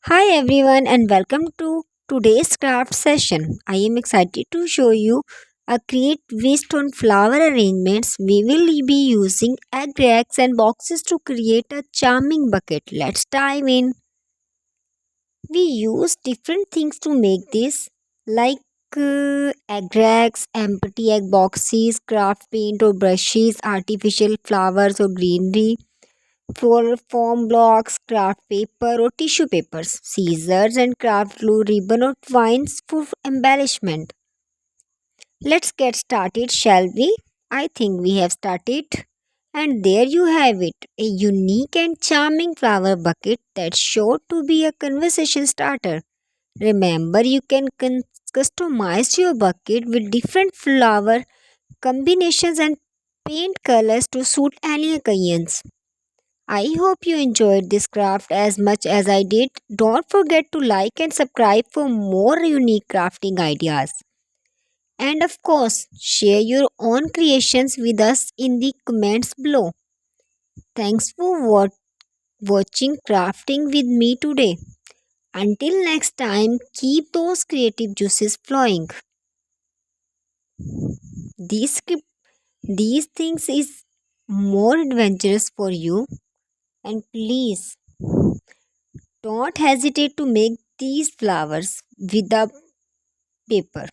Hi everyone and welcome to today's craft session. I am excited to show you a create waste on flower arrangements. We will be using egg racks and boxes to create a charming bucket. Let's dive in. We use different things to make this like egg racks, empty egg boxes, craft paint or brushes, artificial flowers or greenery for foam blocks, craft paper or tissue papers, scissors and craft glue, ribbon or twines for embellishment. Let's get started, shall we? I think we have started. And there you have it, a unique and charming flower bucket that's sure to be a conversation starter. Remember, you can customize your bucket with different flower combinations and paint colors to suit any occasions. I hope you enjoyed this craft as much as I did. Don't forget to like and subscribe for more unique crafting ideas. And of course, share your own creations with us in the comments below. Thanks for watching crafting with me today. Until next time, keep those creative juices flowing. These, these things is more adventurous for you, and please don't hesitate to make these flowers with the paper.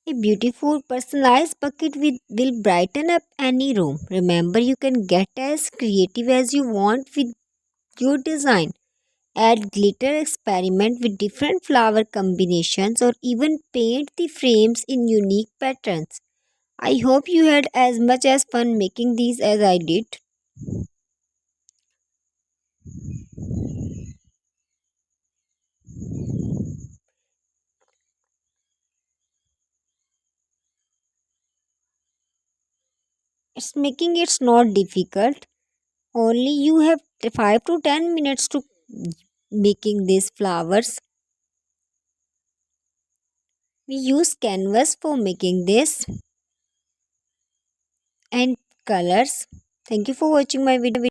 A beautiful personalized bucket will brighten up any room. Remember, you can get as creative as you want with your design. Add glitter, experiment with different flower combinations, or even paint the frames in unique patterns. I hope you had as much as fun making these as I did. It's making it's not difficult. Only you have 5 to 10 minutes to making these flowers. We use canvas for making this and colors. Thank you for watching my video.